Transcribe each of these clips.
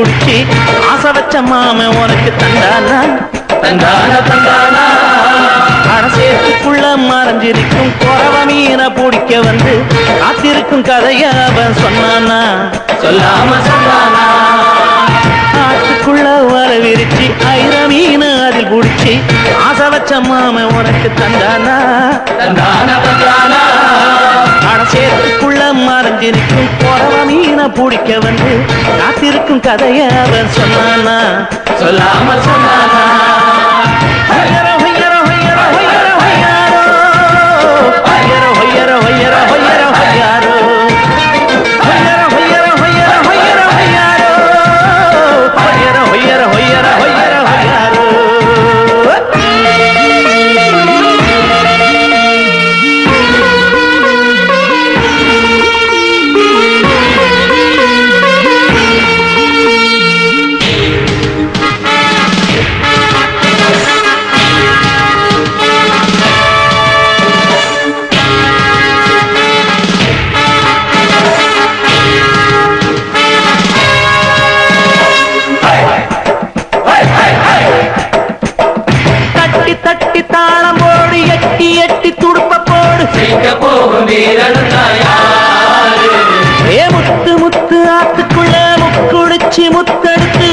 புடிச்சு ஆசை வச்ச மாமன் உனக்கு தந்தானா தந்தானா தந்தானா சேத்துக்குள்ள மறைஞ்சிருக்கும் குறவ மீனை பிடிக்க வந்து காத்திருக்கும் கதைய அவன் சொன்னானா சொல்லாம சொன்னானா ஆத்துக்குள்ள வர விரிச்சு ஐர மீன் அதில் புடிச்சு ஆசை வச்ச மாமன் உனக்கு தந்தானா தந்தானா தந்தானா சேத்துக்குள்ள மறைஞ்சிருக்கும் குறவ மீனை பிடிக்க வந்து காத்திருக்கும் கதைய அவன் சொன்னானா சொல்லாம சொன்னானா தட்டி தாளம் போடு எட்டி எட்டி துடுப்ப போடு ஏ முத்து முத்து ஆத்துக்குள்ள முக்குடிச்சு முத்தெடுத்து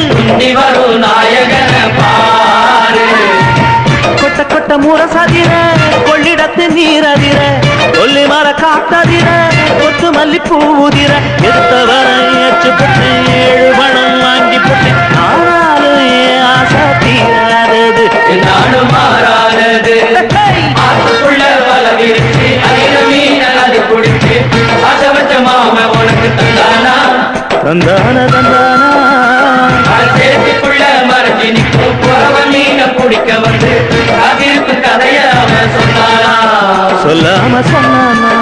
கொட்ட கொட்ட முரசதிர கொள்ளிடத்து நீரதிர கொல்லி மர காத்ததிர கொத்து மல்லி பூதிர எடுத்தவர ஏற்று போட்டு 7 பணம் வாங்கி போட்டு ஆனாலும் ஏன் ஆசை தீராதது நானும் மாறாதது ஆத்துக்குள்ள வல விரிச்சு ஐர மீன் அது குடிச்சு ஆசை வச்ச மாமன் உனக்கு தந்தானா தந்தானா தந்தானா சேத்துக்குள்ள மறைஞ்சி நிற்கும் குறவ மீனை பிடிக்க வந்து அதிர்ப்பு கதைய அவன் சொன்னானா சொல்லாம சொன்னானா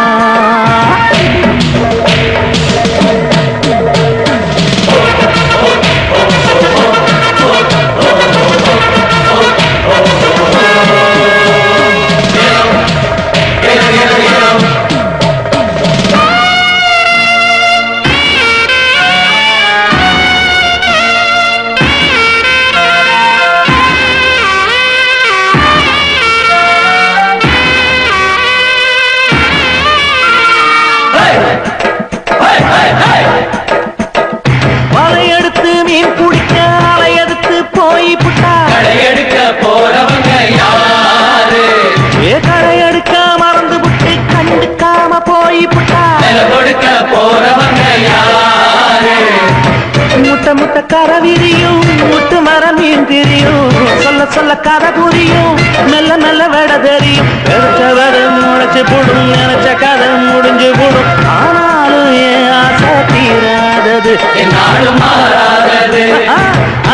முட்ட முட்ட கரை விரியும் முட்டு மரம் மீன் திரியும் சொல்ல சொல்ல கதை புரியும் மெல்ல மெல்ல விட தெரியும் எடுத்த வர முளைச்சு போடும் நினைச்ச கதை முடிஞ்சு போடும் ஆனாலும் ஏன் ஆசை தீராதது என்னாலும் மாறாதது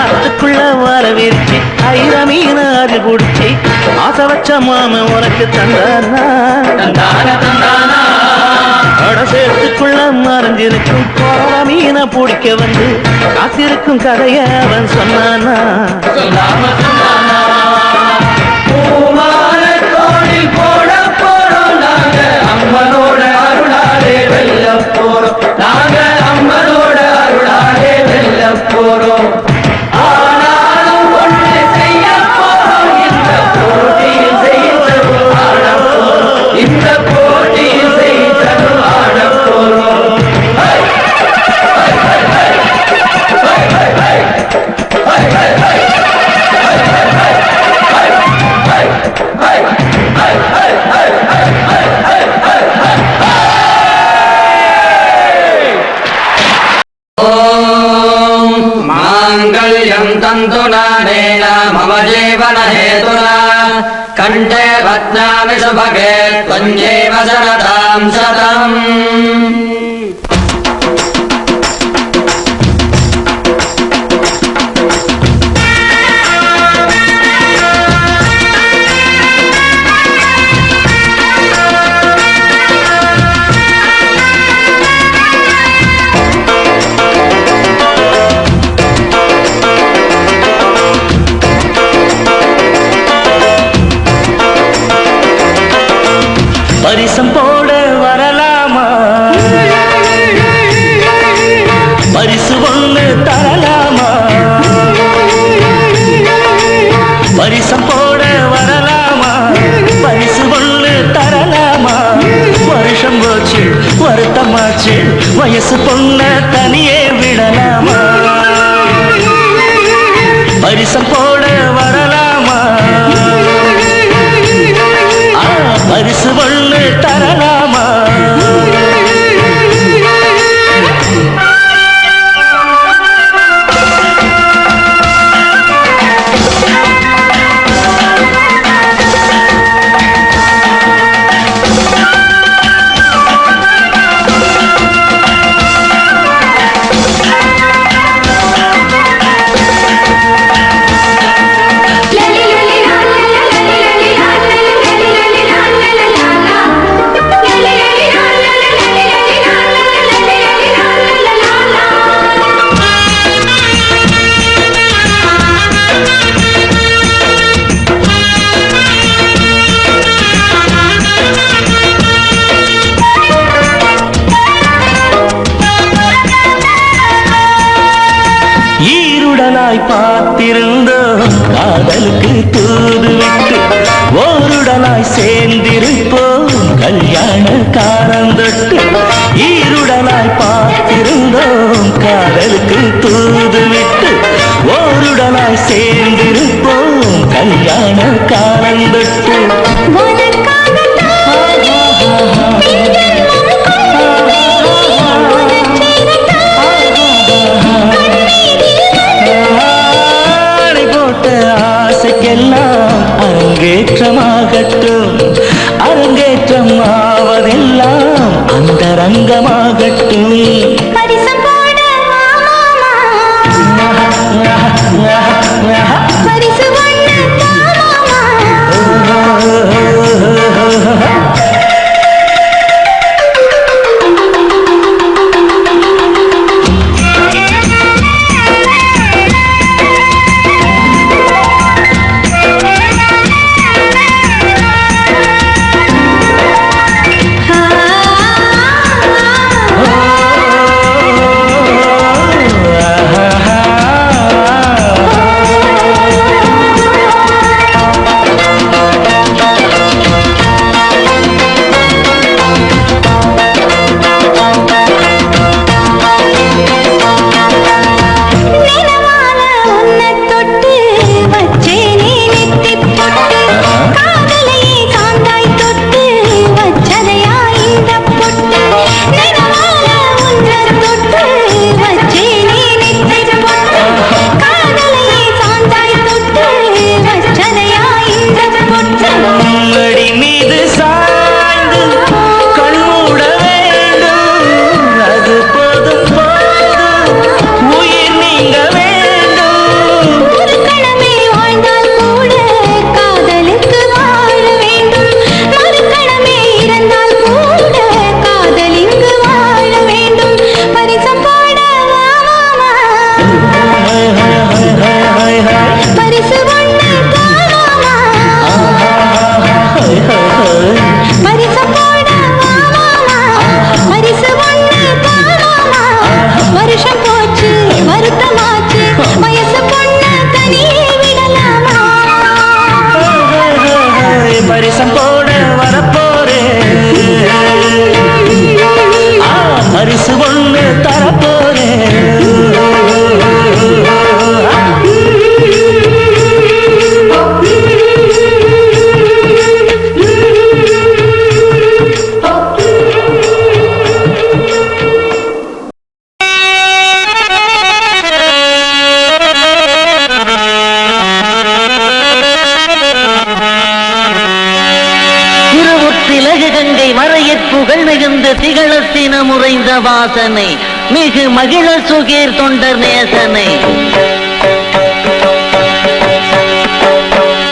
அதுக்குள்ள வர விரிச்சு ஐர மீன் அது குடிச்சு ஆசை வச்ச மாமன் உனக்கு தந்தானா தந்தானா தந்தானா சேர்த்துக்குள்ள மறைஞ்சிருக்கும் குறவ மீனை பிடிக்க வந்து காத்திருக்கும் கதைய அவன் சொன்னானா சொல்லாம சொன்னானா பூமானத்தோடில் போட போறோம் நாங்க அம்மனோட அருளாலே வெல்ல போறோம் நாங்க அம்மனோட அருளாலே வெல்ல போறோம் ஆனாலும் ஒன்று செய்ய போறோம் இந்த போட்டியில் செய்தரும் ஆட போறோம் இந்த போட்டியில் செய்தரும் ஆட போறோம் मांगल्यं तन्तुना नेन मम जीवन हेतुना कंठे बध्नामि सुभगे त्वञ्जेव शरदां शतम् பரிசம் போட வரலாமா ஈருடலாய் பார்த்திருந்தோம் காதலுக்கு தூது விட்டு ஓருடலாய் சேர்ந்திருப்போம் கல்யாண காலந்தொட்டு ஈருடலாய் பார்த்திருந்தோம் காதலுக்கு தூது விட்டு ஓருடலாய் சேர்ந்திருப்போம் கல்யாண காலந்தொட்டு ஆசைக்கெல்லாம் அரங்கேற்றமாகட்டும் அரங்கேற்றம் ஆவதெல்லாம் அந்தரங்கமாகட்டும் முறைந்த வாசனை மிகு மகிழ சுகீர் தொண்டர் நேசனை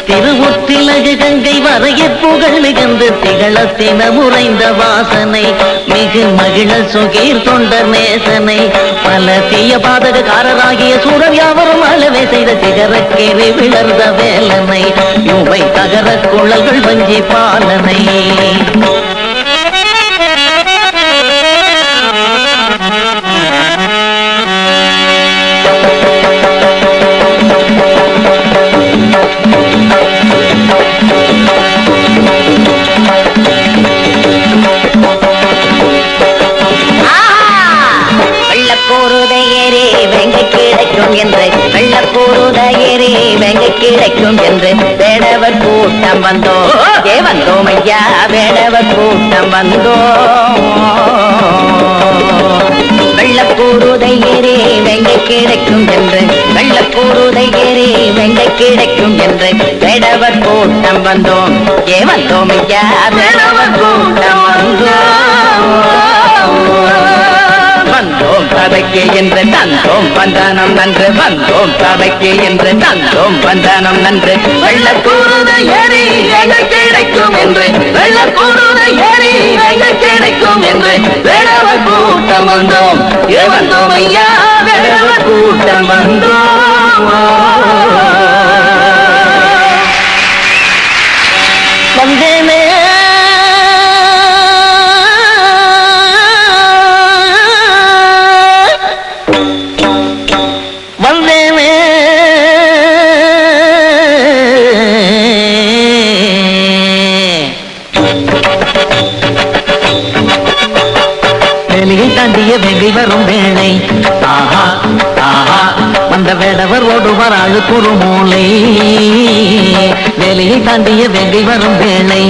திருமுத்திலகு கங்கை வரையற் புகழ் மிகுந்து திகழத்தின முறைந்த வாசனை மிகு மகிழ சுகீர் தொண்டர் நேசனை பல தீய பாதகக்காரராகிய சூரர் யாவரும் அளவே செய்த சிகரக்கேறி விளர்ந்த வேலனை யுவை தகர குழல்கள் வஞ்சி பாலனை கிடைக்கும் என்று வேடவர் கூட்டம் வந்தோம் வந்தோம் ஐயா வேடவர் கூட்டம் வந்தோம் வெள்ளக்கூறுதை ஏறி வெங்கை கிடைக்கும் என்று வெள்ளக்கூறுதை ஏறி வெங்கை கிடைக்கும் என்று வேடவர் கூட்டம் வந்தோம் வந்தோம் ஐயா வேடவர் கூட்டம் வந்தோம் சபைக்கு என்று தந்தோம் வந்தானம் நன்று வந்தோம் சபைக்கு என்று தந்தோம் வந்தானம் நன்று வெள்ளக்கூறுதை ஏறி வெங்கை கிடைக்கும் என்று வெள்ளக்கூறுதை ஏறி வெங்கை கிடைக்கும் என்று வேடவர் கூட்டம் வந்தோம் வந்தோம் ஐயா வேடவர் கூட்டம் வந்தோம் வந்தேனே வந்தேனே வந்த வேடவர் ஓடுவார் ஆளுக்கு ஒரு மூளை வேலையை தாண்டிய வேண்டி வரும் வேளை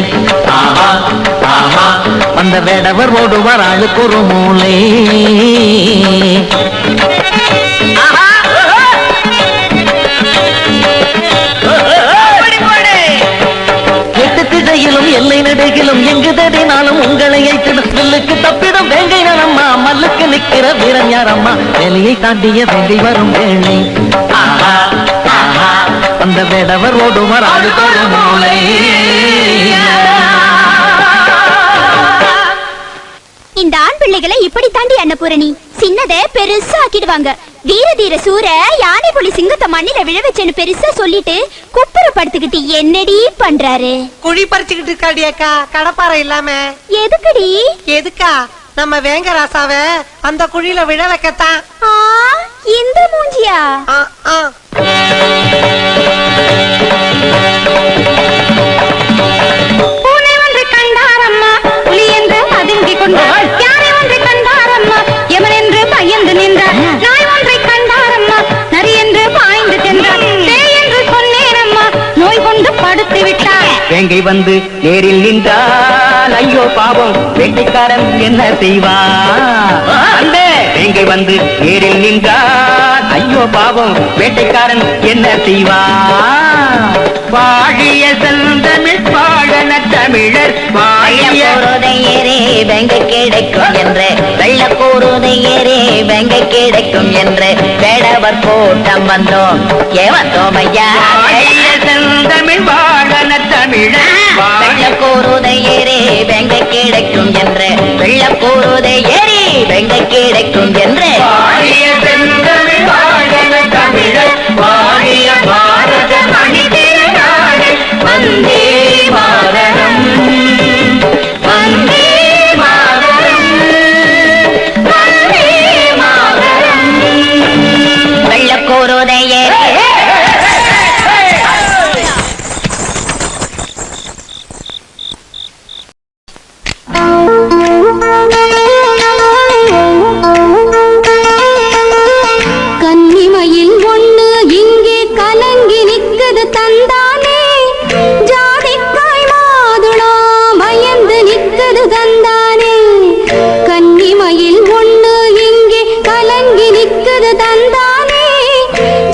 வந்த வேடவர் ஓடுவார் ஆளுக்கு ஒரு மூளை எல்லை நடுகிலும் எங்கு தேடினாலும் உங்களை வில்லுக்கு தப்பிடும் வேங்கை நலம்மா மல்லுக்கு நிற்கிற வீரன் யாரம்மா வேலையை தாண்டிய வேண்டி வரும் வேளை அந்த வேடவர் ஓடுவார் ஆளுக்கு ஒரு மூளை இந்த ஆண் பிள்ளைகளை இப்படி தாண்டி அன்னபூரணி சின்னதை பெருசா ஆக்கிடுவாங்க வீர தீர சூர யானை புலி சிங்கத்தை மண்ணில விழ வச்சேன்னு பெருசா சொல்லிட்டு குப்புற படுத்துக்கிட்டு என்னடி பண்றாரு குழி பறிச்சுக்கிட்டு இருக்காடியாக்கா கடப்பாறை இல்லாம எதுக்குடி எதுக்கா நம்ம வேங்கராசாவ அந்த குழியில விழ வைக்கத்தான் இந்த மூஞ்சியா பூனை ஒன்று கண்டாரம்மா புலி என்று பதுங்கிக் கொண்டார் யானை ஒன்று கண்டாரம்மா எமன் என்று பயந்து நின்றார் நாய் ஒன்றை கண்டாரம்மா நரி என்று பாய்ந்து சென்றார் பேய் என்று சொன்னேனம்மா நோய் கொண்டு படுத்து விட்டார் வேங்கை வந்து நேரில் நின்றால் ஐயோ பாவம் வேட்டைக்காரன் என்ன செய்வான் வேங்கை வந்து நேரில் நின்றால் ஐயோ பாவம் வேட்டைக்காரன் என்ன செய்வான் வாழிய செந்தமிழ் பாடன தமிழர் வாழியோரையரே வெங்க கிடைக்கும் என்று வெள்ள கூறுதையரே வெங்க கிடைக்கும் என்று வேடவர் கூட்டம் வந்தோம் ஏவந்தோம் ஐயா செந்தமிழ் பாடன தமிழர் வெள்ள கூறுதையரே வெங்க கிடைக்கும் என்று வெள்ள கூறுதையரே வெங்க கிடைக்கும் என்று வாழிய செந்தமிழ் பாடன தமிழர் வாழிய பாரத மணி வந்தே மாதரம் வந்தே மாதரம் வந்தே மாதரம் வெள்ளக்கோரோதையே கன்னிமையில் ஒண்ணு இங்கே கலங்கி நிற்குது தந்தானே ஜாதிக்காய் மாதுளம் பயந்து நிற்குது தந்தானே கன்னிமையில் ஒண்ணு இங்கே கலங்கி நிற்குது தந்தானே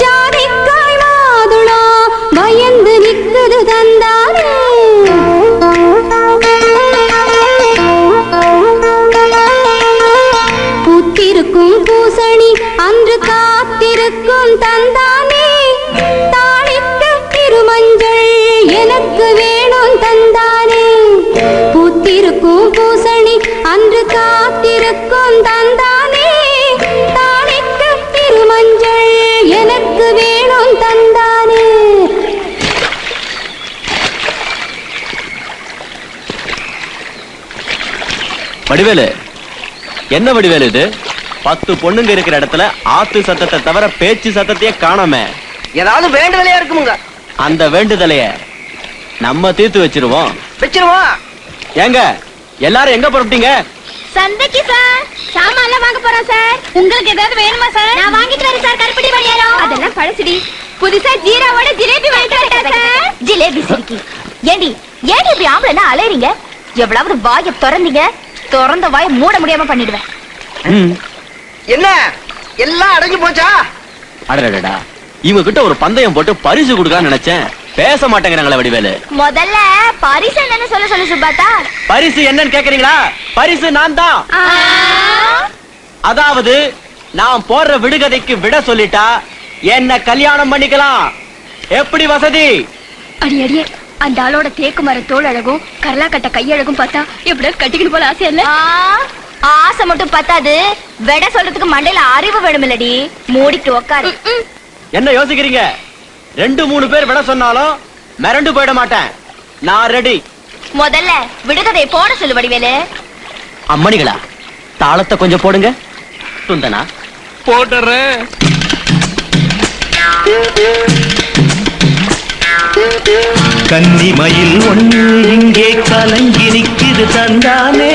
ஜாதிக்காய் மாதுளம் பயந்து நிற்குது தந்தானே பூத்திருக்கும் பூசணி அன்று காத்திருக்கும் தந்தானே தாளிக்க திருமஞ்சள் எனக்கு வேணும் தந்தானே பூத்திருக்கும் பூசணி அன்று காத்திருக்கும் தந்தானே தாளிக்க திருமஞ்சள் எனக்கு வேணும் தந்தானே வடிவேலு என்ன வடிவேலு இது 10 பொண்ணுங்க இருக்கிற இடத்துல ஆத்து சத்தத்தை தவிர பேச்சு சத்தத்தையே காணாம ஏதாவது வேண்டுதலையா இருக்குமுங்க அந்த வேண்டுதலைய நம்ம தீர்த்து வச்சிருவோம் ஏங்க எல்லாரும் எங்க புறப்பட்டீங்க சந்தைக்கு சார் சாமான்லாம் வாங்க போறோம் சார் உங்களுக்கு ஏதாவது வேணுமா சார் நான் வாங்கிட்டு வரேன் சார் கருப்பட்டி பணியாரம் அதெல்லாம் பழசுடி புதுசா ஜீராவோட ஜிலேபி வாங்கிட்டு வரேன் சார் ஜிலேபி சிரிக்கி ஏண்டி இப்படி ஆம்பளைன்னா அலையறீங்க எவ்வளவு வாயை திறந்தீங்க திறந்த வாயை மூட முடியாம பண்ணிடுவேன் என்ன எல்லாம் அடங்கி போச்சா அடடடா இவங்க கிட்ட ஒரு பந்தயம் போட்டு பரிசு கொடுக்கலாம்னு நினைச்சேன் பேச மாட்டேங்கிறாங்களே வடிவேலு முதல்ல பரிசு என்னன்னு சொல்ல சுபாத்தா பரிசு என்னன்னு கேக்குறீங்களா பரிசு நான் தான் அதாவது நான் போடுற விடுகதைக்கு விட சொல்லிட்டா என்ன கல்யாணம் பண்ணிக்கலாம் எப்படி வசதி அடி அடியே அந்த ஆளோட தேக்கு மர தோல் அழகும் கரலா கட்ட கையழகும் பார்த்தா எப்படியாவது கட்டிக்கணும் போல ஆசை இல்ல ஆசை மட்டும் பத்தாது விட சொல்றதுக்கு மண்டையில அறிவு வேணும் இல்லடி மூடிட்டு உக்காரு என்ன யோசிக்கிறீங்க 2-3 பேர் விட சொன்னாலும் மிரண்டு போயிட மாட்டேன் நான் ரெடி முதல்ல விடுகதை போட சொல்லு வடிவேலு அம்மணிகளா தாளத்தை கொஞ்சம் போடுங்க சுந்தனா போடுறேன் கன்னிமயில் ஒன்று இங்கே கலங்கி நிற்கிது தந்தானே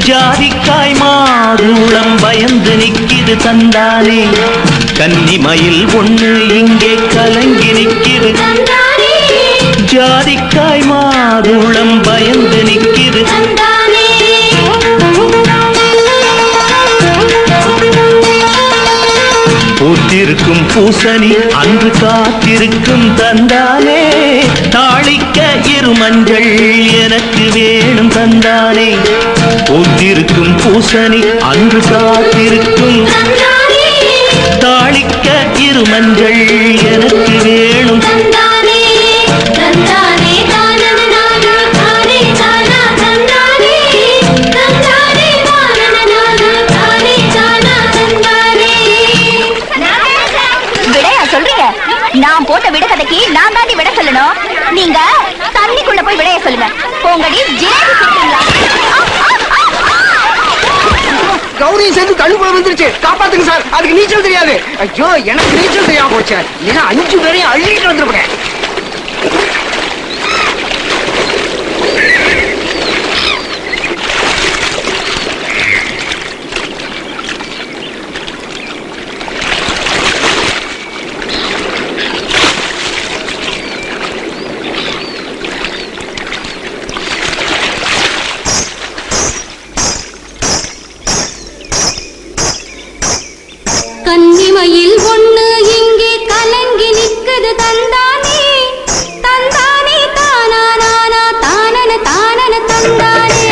ஜாதிக்காய் மாதுளம் பயந்து நிற்கிது தந்தானே கன்னிமயில் ஒண்ணு இங்கே கலங்கி நிக்கிது, ஜாதிக்காய் மாதுளம் பயந்து நிக்கிது. பூத்திருக்கும் பூசணி அன்று காத்திருக்கும் தந்தானே, தாளிக்க இரு மஞ்சள் எனக்கு வேணும் தந்தானே. பூத்திருக்கும் பூசணி அன்று காத்திருக்கும், தாளிக்க இரு மஞ்சள் எனக்கு வேணும் தந்தானே. நான் போட்ட விட கதைக்கு நான் தாண்டி விட சொல்லணும். நீங்க தண்ணிக்குள்ள போய் விடைய சொல்லுங்க. போங்கடி ஜிலேபி கொடுத்தீங்களா? கௌரி சேர்ந்து தள்ளுக்குள்ள வந்துருச்சு, காப்பாத்துங்க சார். அதுக்கு நீச்சல் தெரியாது. ஐயோ, எனக்கு நீச்சல் தெரியாம போச்சு. ஏன்னா 5 பேரையும் அள்ளிட்டு வந்துருப்பேன். கன்னிமயில் ஒண்ணு இங்கே கலங்கி நிக்குது தந்தானே, தந்தானே தானா நானா தானன தானன தந்தானே.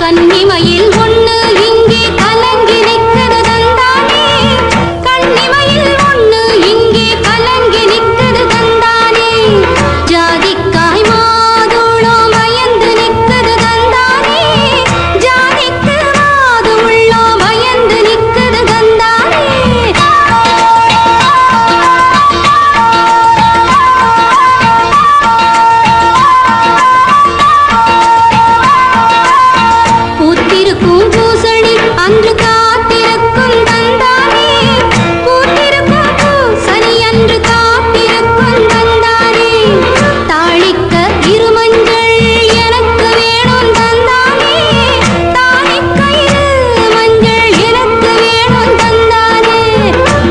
கன்னிமயில் ஒண்ணு இங்கே கலங்கி நிக்குது தந்தானே, கன்னிமயில் ஒண்ணு இங்கே கலங்கி நிக்குது தந்தானே. ஜாதிக்காய் மாதுளம் பயந்து நிக்குது தந்தானே, ஜாதிக்கு மாதுளம் பயந்து நிக்குது தந்தானே. பூத்திருக்கும் பூசணி அன்று காத்திருக்கும் தந்தானே, பூத்திருக்கும் பூசணி அன்று காத்திருக்கும் தந்தானே. தாளிக்க இரு மஞ்சள் எனக்கு வேணும் தந்தானே, தாளிக்க இரு மஞ்சள் எனக்கு வேணும் தந்தானே.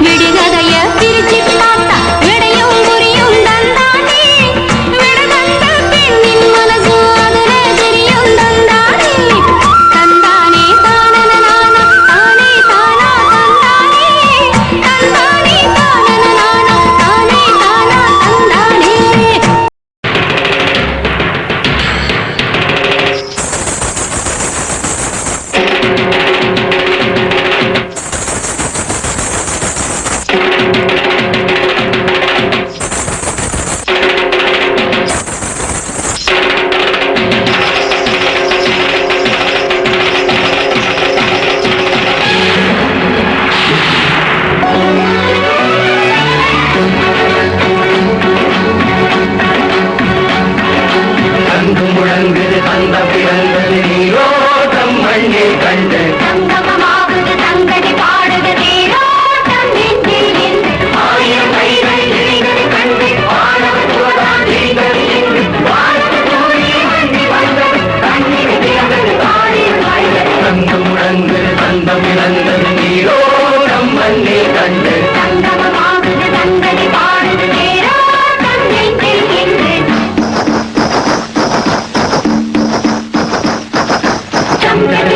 விடுகதைய பிரிச்சு பார்த்தா விடையும் புரியும் தந்தானே, விடுகந்த பெண்ணின் மனசு அதிலே தெரியும் தந்தானே. தந்தானே தானன நானா தானே தானா தந்தானே, தந்தானே தானன நானா தானே தானா தந்தானே. சங்கமமாகுது தங்கடி பாடுது நீரோட்டம் நெஞ்சில் என்று. ஆயிரம் கைகள் இணைந்தது கண்டு வானவர் சோதான் நீங்கது என்று. வானத்து சூரிய வண்டி வந்தது கண்ணில் திறந்தது காரில் வாய்ந்தது. சங்கம் முழங்குது தந்தம் இழந்தது நீரோட்டம் மண்ணில் கண்டு. சங்கமமாகுது தங்கடி பாடுது நீரோட்டம் நெஞ்சில் என்று. சங்கடி